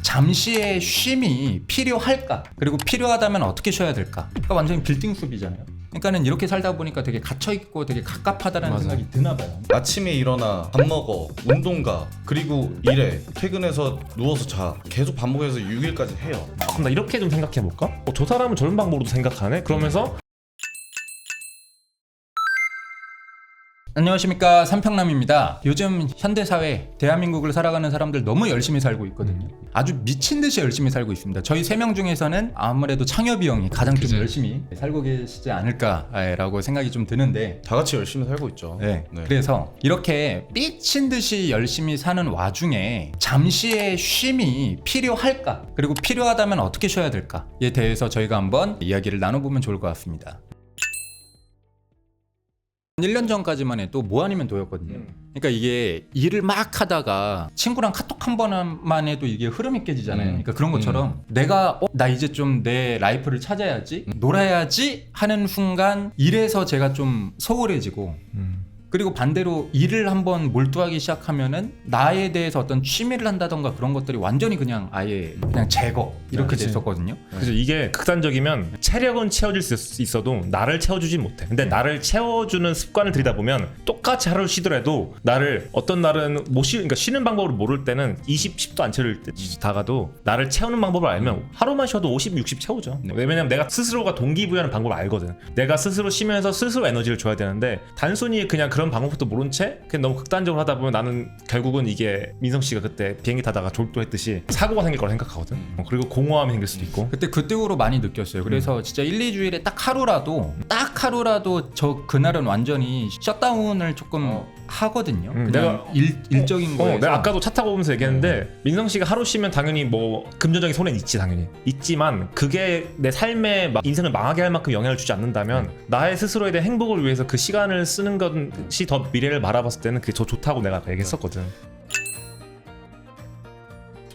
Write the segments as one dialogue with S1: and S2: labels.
S1: 잠시의 쉼이 필요할까? 그리고 필요하다면 어떻게 쉬어야 될까? 그러니까 완전히 빌딩 숲이잖아요. 그러니까는 이렇게 살다 보니까 되게 갇혀있고 되게 갑갑하다는
S2: 맞아.
S1: 생각이 드나 봐요.
S2: 아침에 일어나 밥 먹어 운동 가 그리고 일해 퇴근해서 누워서 자 계속 반복해서 6일까지 해요.
S3: 그럼 나 이렇게 좀 생각해볼까? 저 사람은 저런 방법으로도 생각하네? 그러면서
S1: 안녕하십니까, 삼평남입니다. 요즘 현대사회 대한민국을 살아가는 사람들 너무 열심히 살고 있거든요. 아주 미친듯이 열심히 살고 있습니다. 저희 3명 중에서는 아무래도 창엽이 형이 가장 좀 열심히 살고 계시지 않을까라고 생각이 좀 드는데,
S2: 다 같이 열심히 살고 있죠.
S1: 네.
S2: 네.
S1: 그래서 이렇게 미친듯이 열심히 사는 와중에 잠시의 쉼이 필요할까? 그리고 필요하다면 어떻게 쉬어야 될까에 대해서 저희가 한번 이야기를 나눠보면 좋을 것 같습니다. 1년 전까지만 해도 뭐 아니면 도였거든요. 그러니까 이게 일을 막 하다가 친구랑 카톡 한 번만 해도 이게 흐름이 깨지잖아요. 그러니까 그런 것처럼 내가 나 이제 좀 내 라이프를 찾아야지, 놀아야지 하는 순간 일에서 제가 좀 소홀해지고, 그리고 반대로 일을 한번 몰두하기 시작하면은 나에 대해서 어떤 취미를 한다던가 그런 것들이 완전히 그냥 아예 그냥 제거 이렇게
S3: 그치.
S1: 됐었거든요.
S3: 그래서 이게 극단적이면 체력은 채워줄 수 있어도 나를 채워주진 못해. 근데 나를 채워주는 습관을 들이다 보면 똑같이 하루를 쉬더라도 나를 어떤 날은 그러니까 쉬는 방법을 모를 때는 20, 10도 안 채울 때 다가도 나를 채우는 방법을 알면 하루만 쉬어도 50, 60 채우죠. 왜냐면 내가 스스로가 동기부여하는 방법을 알거든. 내가 스스로 쉬면서 스스로 에너지를 줘야 되는데 단순히 그냥 그런 방법부터 모른 채 그냥 너무 극단적으로 하다 보면 나는 결국은 이게 민성 씨가 그때 비행기 타다가 졸도했듯이 사고가 생길 거라 생각하거든. 그리고 공허함이 생길 수도 있고.
S1: 그때 그때로 많이 느꼈어요. 그래서 진짜 1, 2주일에 딱 하루라도 저 그날은 완전히 셧다운을 조금 하거든요. 그냥
S3: 내가
S1: 일적인 거에서.
S3: 내가 아까도 차 타고 오면서 얘기했는데 민성 씨가 하루 쉬면 당연히 뭐 금전적인 손해는 있지, 당연히 있지만 그게 내 삶에 막 인생을 망하게 할 만큼 영향을 주지 않는다면 나의 스스로에 대한 행복을 위해서 그 시간을 쓰는 것이 더 미래를 바라봤을 때는 그게 더 좋다고 내가 얘기했었거든.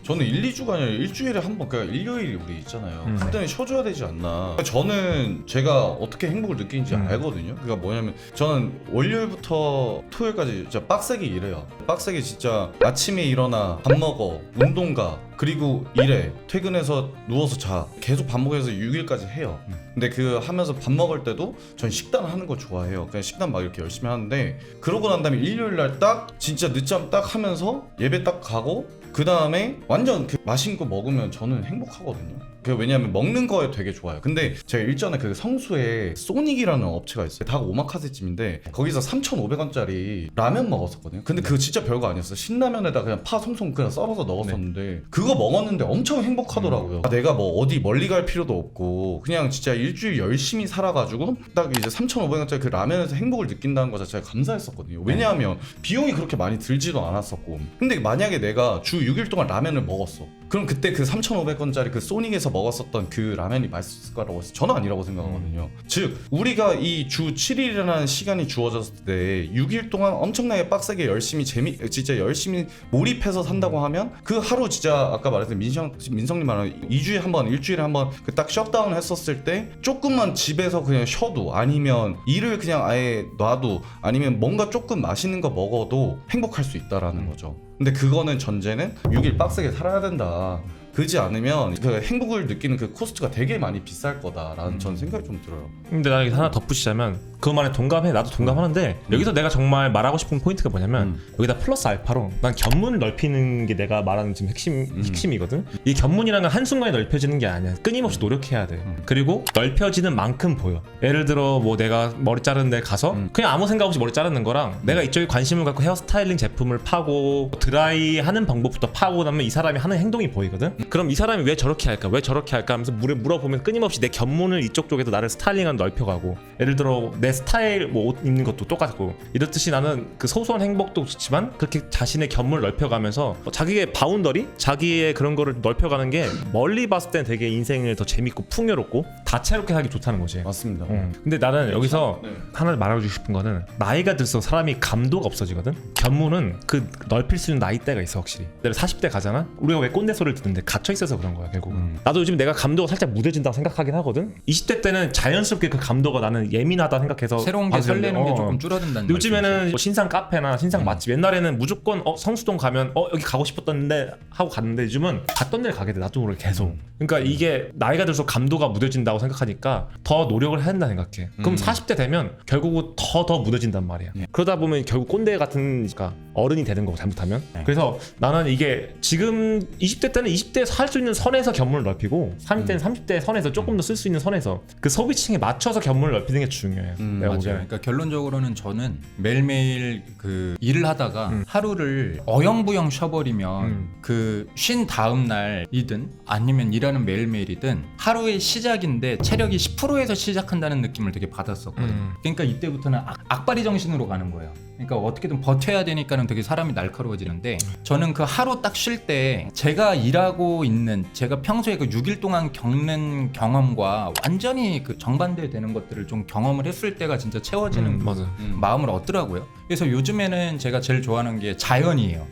S2: 저는 1, 2주가 아니라 일주일에 한 번, 그러니까 일요일이 우리 있잖아요. 그때는 쉬어줘야 되지 않나. 저는 제가 어떻게 행복을 느끼는지 알거든요. 그러니까 뭐냐면 저는 월요일부터 토요일까지 진짜 빡세게 일해요. 빡세게 진짜 아침에 일어나 밥 먹어 운동 가 그리고 일해 퇴근해서 누워서 자 계속 반복해서 6일까지 해요. 근데 그 하면서 밥 먹을 때도 전 식단 하는 거 좋아해요. 그냥 식단 막 이렇게 열심히 하는데 그러고 난 다음에 일요일 날 딱 진짜 늦잠 딱 하면서 예배 딱 가고 그 다음에 완전 그 맛있는 거 먹으면 저는 행복하거든요. 왜냐하면 먹는 거에 되게 좋아요. 근데 제가 일전에 그 성수에 소닉이라는 업체가 있어요. 다 오마카세집인데 거기서 3,500원짜리 라면 먹었었거든요. 근데 그거 진짜 별거 아니었어요. 신라면에다 그냥 파 송송 그냥 썰어서 넣었었는데 그거 먹었는데 엄청 행복하더라고요. 내가 뭐 어디 멀리 갈 필요도 없고 그냥 진짜 일주일 열심히 살아가지고 딱 이제 3,500원짜리 그 라면에서 행복을 느낀다는 거 자체가 감사했었거든요. 왜냐하면 비용이 그렇게 많이 들지도 않았었고. 근데 만약에 내가 주 6일 동안 라면을 먹었어. 그럼 그때 그 3,500원짜리 그 소닉에서 먹었었던 그 라면이 맛있을 거라고 해서 저는 아니라고 생각하거든요. 즉 우리가 이 주 7일이라는 시간이 주어졌을 때 6일 동안 엄청나게 빡세게 열심히 진짜 열심히 몰입해서 산다고 하면 그 하루 진짜 아까 말했던 민성님 말하는 2주에 한 번, 일주일에 한 번 그 딱 셧다운 했었을 때 조금만 집에서 그냥 쉬어도 아니면 일을 그냥 아예 놔도 아니면 뭔가 조금 맛있는 거 먹어도 행복할 수 있다라는 거죠. 근데 그거는 전제는 6일 빡세게 살아야 된다. 그렇지 않으면 그 행복을 느끼는 그 코스트가 되게 많이 비쌀 거다라는 전 생각이 좀 들어요.
S3: 근데 나 여기 하나 덧붙이자면 그 말에 동감해. 나도 동감하는데 여기서 내가 정말 말하고 싶은 포인트가 뭐냐면 여기다 플러스 알파로 난 견문을 넓히는 게 내가 말하는 지금 핵심이거든. 이 견문이라는 건 한순간에 넓혀지는 게 아니야. 끊임없이 노력해야 돼. 그리고 넓혀지는 만큼 보여. 예를 들어 뭐 내가 머리 자르는 데 가서 그냥 아무 생각 없이 머리 자르는 거랑 내가 이쪽에 관심을 갖고 헤어스타일링 제품을 파고 드라이 하는 방법부터 파고 나면 이 사람이 하는 행동이 보이거든. 그럼 이 사람이 왜 저렇게 할까 하면서 물어보면 끊임없이 내 견문을 이쪽 쪽에서 나를 스타일링한 넓혀가고, 예를 들어 내 스타일 뭐 옷 입는 것도 똑같고, 이렇듯이 나는 그 소소한 행복도 좋지만 그렇게 자신의 견문을 넓혀가면서 자기의 바운더리, 자기의 그런 거를 넓혀가는 게 멀리 봤을 땐 되게 인생을 더 재밌고 풍요롭고 다채롭게 살기 좋다는 거지.
S2: 맞습니다.
S3: 근데 나는 여기서
S2: 네.
S3: 하나 말해주고 싶은 거는 나이가 들수록 사람이 감도가 없어지거든. 견문은 그 넓힐 수 있는 나이대가 있어 확실히. 내가 40대 가잖아. 우리가 왜 꼰대 소리를 듣는데 갇혀 있어서 그런 거야 결국은. 나도 요즘 내가 감도가 살짝 무뎌진다고 생각하긴 하거든. 20대 때는 자연스럽게 그 감도가 나는 예민하다 생각해서
S1: 새로운 게 설레는 게 조금 줄어든다는
S3: 요즘에는 뭐 신상 카페나 신상 맛집 옛날에는 무조건 성수동 가면 여기 가고 싶었던데 하고 갔는데 요즘은 갔던 데를 가게 돼 나도 모르게 계속. 그러니까 이게 나이가 들수록 감도가 무뎌진다고 생각하니까 더 노력을 해야 된다 생각해. 그럼 40대 되면 결국은 더 무뎌진단 말이야. 그러다 보면 결국 꼰대 같은 그러니까 어른이 되는 거고 잘못하면. 그래서 나는 이게 지금 20대 때는 20대에서 할 수 있는 선에서 견문을 넓히고 30대는 30대 선에서 조금 더 쓸 수 있는 선에서 그 소비층에 맞춰서 견문을 넓히는 게 중요해. 내가
S1: 맞아요.
S3: 보기에는.
S1: 그러니까 결론적으로는 저는 매일매일 그 일을 하다가 하루를 어영부영 쉬어버리면 그 쉰 다음 날이든 아니면 일하는 매일매일이든 하루의 시작인데 체력이 10%에서 시작한다는 느낌을 되게 받았었거든요. 그러니까 이때부터는 악바리 정신으로 가는 거예요. 그러니까 어떻게든 버텨야 되니까는 되게 사람이 날카로워지는데 저는 그 하루 딱 쉴 때 제가 일하고 있는 제가 평소에 그 6일 동안 겪는 경험과 완전히 그 정반대 되는 것들을 좀 경험을 했을 때가 진짜 채워지는
S3: 맞아.
S1: 마음을 얻더라고요. 그래서 요즘에는 제가 제일 좋아하는 게 자연이에요.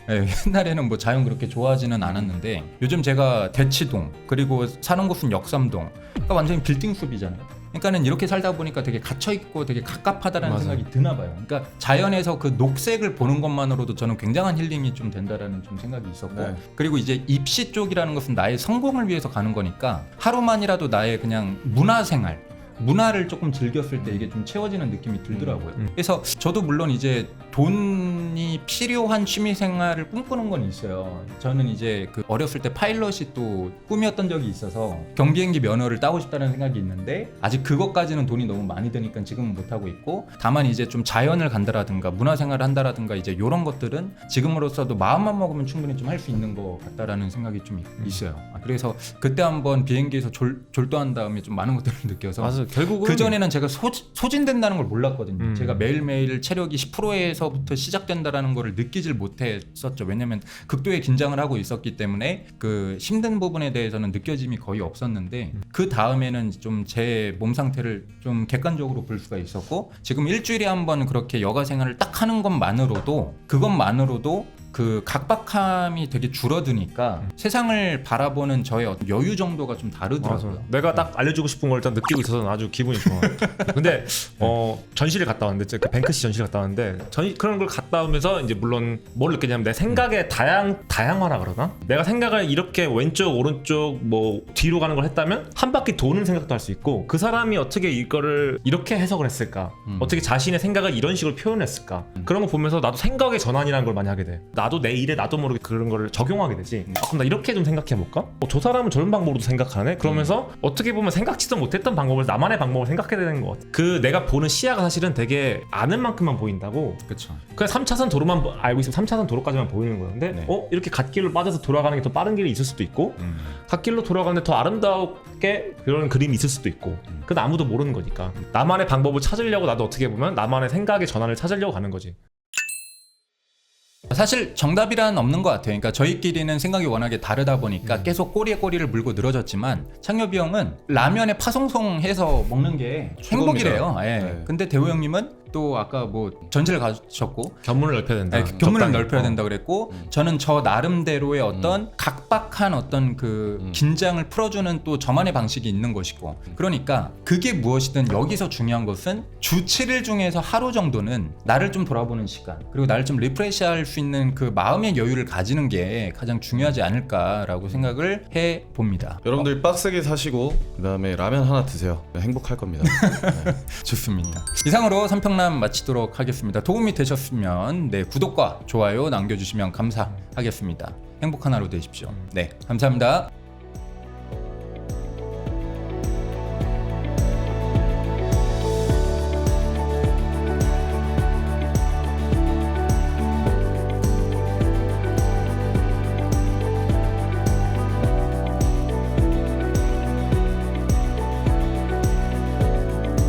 S1: 네, 옛날에는 뭐 자연 그렇게 좋아하지는 않았는데 요즘 제가 대치동 그리고 사는 곳은 역삼동 그러니까 완전히 빌딩 숲이잖아요. 그러니까는 이렇게 살다 보니까 되게 갇혀 있고 되게 갑갑하다라는
S3: 맞아.
S1: 생각이 드나 봐요. 그러니까 자연에서 그 녹색을 보는 것만으로도 저는 굉장한 힐링이 좀 된다라는 좀 생각이 있었고
S2: 네.
S1: 그리고 이제 입시 쪽이라는 것은 나의 성공을 위해서 가는 거니까 하루만이라도 나의 그냥 문화생활 문화를 조금 즐겼을 때 이게 좀 채워지는 느낌이 들더라고요. 그래서 저도 물론 이제 돈이 필요한 취미 생활을 꿈꾸는 건 있어요. 저는 이제 그 어렸을 때 파일럿이 또 꿈이었던 적이 있어서 경비행기 면허를 따고 싶다는 생각이 있는데 아직 그것까지는 돈이 너무 많이 드니까 지금은 못 하고 있고 다만 이제 좀 자연을 간다라든가 문화 생활을 한다라든가 이제 이런 것들은 지금으로서도 마음만 먹으면 충분히 좀 할 수 있는 것 같다라는 생각이 좀 있어요. 그래서 그때 한번 비행기에서 졸도한 다음에 좀 많은 것들을 느껴서
S3: 맞아. 결국은
S1: 그 전에는 제가 소진된다는 걸 몰랐거든요. 제가 매일매일 체력이 10%에서부터 시작된다라는 걸 느끼질 못했었죠. 왜냐면 극도의 긴장을 하고 있었기 때문에 그 힘든 부분에 대해서는 느껴짐이 거의 없었는데 그 다음에는 좀 제 몸 상태를 좀 객관적으로 볼 수가 있었고 지금 일주일에 한번 그렇게 여가 생활을 딱 하는 것만으로도 그 각박함이 되게 줄어드니까 세상을 바라보는 저의 어떤 여유 정도가 좀 다르더라고요.
S3: 맞아. 내가 딱 알려주고 싶은 걸 일단 느끼고 있어서 아주 기분이 좋아. 근데 전시를 갔다 왔는데 그 뱅크시 전시를 갔다 왔는데 그런 걸 갔다 오면서 이제 물론 뭘 느꼈냐면 내 생각의 다양화라 그러나? 내가 생각을 이렇게 왼쪽 오른쪽 뭐 뒤로 가는 걸 했다면 한 바퀴 도는 생각도 할 수 있고 그 사람이 어떻게 이거를 이렇게 해석을 했을까? 어떻게 자신의 생각을 이런 식으로 표현했을까? 그런 거 보면서 나도 생각의 전환이라는 걸 많이 하게 돼. 나도 내 일에 나도 모르게 그런 거를 적용하게 되지. 그럼 나 이렇게 좀 생각해볼까? 저 사람은 저런 방법으로도 생각하네? 그러면서 어떻게 보면 생각지도 못했던 방법을 나만의 방법을 생각해야 되는 것 같아. 그 내가 보는 시야가 사실은 되게 아는 만큼만 보인다고.
S1: 그렇죠.
S3: 그냥 3차선 도로만 알고 있으면 3차선 도로까지만 보이는 거였는데
S1: 네.
S3: 이렇게 갓길로 빠져서 돌아가는 게 더 빠른 길이 있을 수도 있고 갓길로 돌아가는데 더 아름답게 그런 그림이 있을 수도 있고 그건 아무도 모르는 거니까 나만의 방법을 찾으려고 나도 어떻게 보면 나만의 생각의 전환을 찾으려고 가는 거지.
S1: 사실 정답이란 없는 것 같아요. 그러니까 저희끼리는 생각이 워낙에 다르다 보니까 계속 꼬리에 꼬리를 물고 늘어졌지만 창엽이 형은 라면에 파송송해서 먹는 게 행복이래요. 예.
S2: 네.
S1: 근데 대호 형님은 또 아까 뭐 전시를 가셨고
S3: 견문을 넓혀야 된다.
S1: 네, 견문을
S3: 적당히.
S1: 넓혀야 된다 그랬고 저는 저 나름대로의 어떤 각박한 어떤 그 긴장을 풀어주는 또 저만의 방식이 있는 것이고 그러니까 그게 무엇이든 여기서 중요한 것은 주 7일 중에서 하루 정도는 나를 좀 돌아보는 시간 그리고 나를 좀 리프레시할 수 있는 그 마음의 여유를 가지는 게 가장 중요하지 않을까라고 생각을 해봅니다.
S2: 여러분들 빡세게 사시고 그다음에 라면 하나 드세요. 행복할 겁니다.
S1: 좋습니다. 이상으로 삼평남 마치도록 하겠습니다. 도움이 되셨으면 구독과 좋아요 남겨주시면 감사하겠습니다. 행복한 하루 되십시오. 네, 감사합니다.